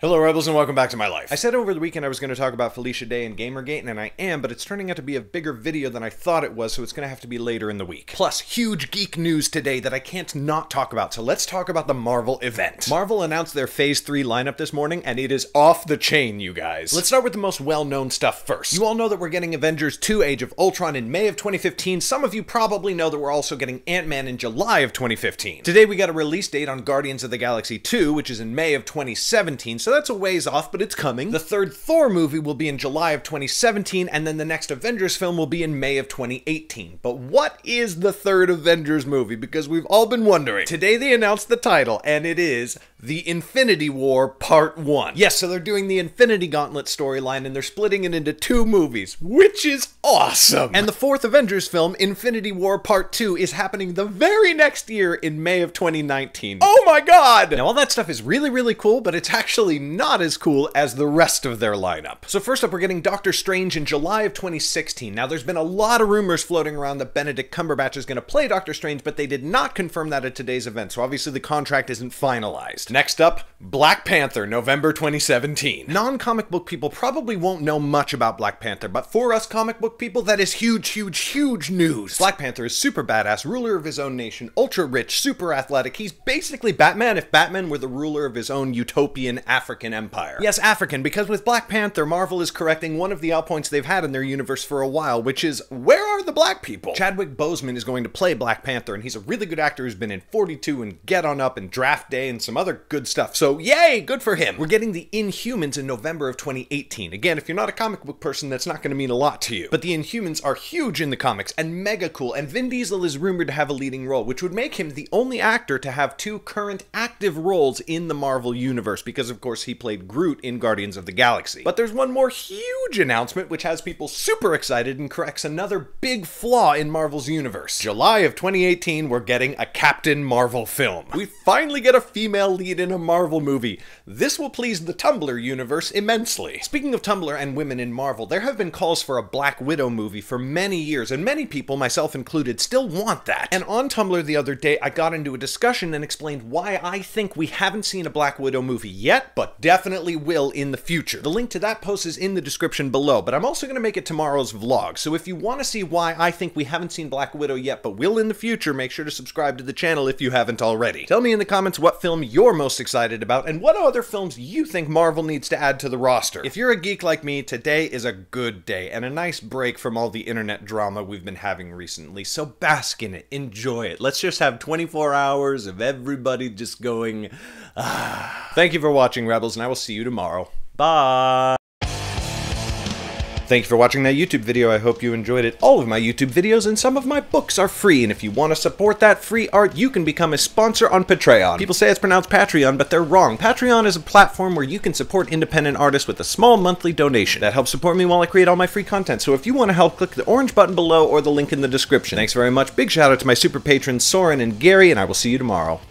Hello Rebels and welcome back to my life. I said over the weekend I was going to talk about Felicia Day and Gamergate, and I am, but it's turning out to be a bigger video than I thought it was, so it's going to have to be later in the week. Plus, huge geek news today that I can't not talk about, so let's talk about the Marvel event. Marvel announced their Phase 3 lineup this morning, and it is off the chain, you guys. Let's start with the most well-known stuff first. You all know that we're getting Avengers 2 Age of Ultron in May of 2015. Some of you probably know that we're also getting Ant-Man in July of 2015. Today we got a release date on Guardians of the Galaxy 2, which is in May of 2017, so that's a ways off, but it's coming. The third Thor movie will be in July of 2017, and then the next Avengers film will be in May of 2018. But what is the third Avengers movie? Because we've all been wondering. Today they announced the title, and it is The Infinity War Part 1. Yes, so they're doing the Infinity Gauntlet storyline, and they're splitting it into 2 movies, which is awesome! And the fourth Avengers film, Infinity War Part 2, is happening the very next year in May of 2019. Oh my god! Now all that stuff is really, really cool, but it's actually not as cool as the rest of their lineup. So first up, we're getting Doctor Strange in July of 2016. Now there's been a lot of rumors floating around that Benedict Cumberbatch is going to play Doctor Strange, but they did not confirm that at today's event, so obviously the contract isn't finalized. Next up, Black Panther, November 2017. Non-comic book people probably won't know much about Black Panther, but for us comic book people, that is huge, huge, huge news. Black Panther is super badass, ruler of his own nation, ultra rich, super athletic. He's basically Batman if Batman were the ruler of his own utopian African empire. Yes, African, because with Black Panther, Marvel is correcting one of the outpoints they've had in their universe for a while, which is, where are the black people? Chadwick Boseman is going to play Black Panther, and he's a really good actor who's been in 42 and Get On Up and Draft Day and some other good stuff, so yay, good for him. We're getting the Inhumans in November of 2018. Again, if you're not a comic book person, that's not going to mean a lot to you. But the Inhumans are huge in the comics and mega cool, and Vin Diesel is rumored to have a leading role, which would make him the only actor to have 2 current active roles in the Marvel universe, because of course he played Groot in Guardians of the Galaxy. But there's one more huge announcement which has people super excited and corrects another big flaw in Marvel's universe. July of 2018, we're getting a Captain Marvel film. We finally get a female lead in a Marvel movie. This will please the Tumblr universe immensely. Speaking of Tumblr and women in Marvel, there have been calls for a Black Widow movie for many years, and many people, myself included, still want that. And on Tumblr the other day, I got into a discussion and explained why I think we haven't seen a Black Widow movie yet, but definitely will in the future. The link to that post is in the description below, but I'm also going to make it tomorrow's vlog, so if you want to see why I think we haven't seen Black Widow yet, but will in the future, make sure to subscribe to the channel if you haven't already. Tell me in the comments what film you're most excited about, and what other films you think Marvel needs to add to the roster. If you're a geek like me, today is a good day, and a nice break from all the internet drama we've been having recently, so bask in it, enjoy it. Let's just have 24 hours of everybody just going, ah. Thank you for watching, Rebels, and I will see you tomorrow. Bye! Thank you for watching that YouTube video. I hope you enjoyed it. All of my YouTube videos and some of my books are free, and if you want to support that free art, you can become a sponsor on Patreon. People say it's pronounced Patreon, but they're wrong. Patreon is a platform where you can support independent artists with a small monthly donation. That helps support me while I create all my free content, so if you want to help, click the orange button below or the link in the description. Thanks very much. Big shout out to my super patrons Soren and Gary, and I will see you tomorrow.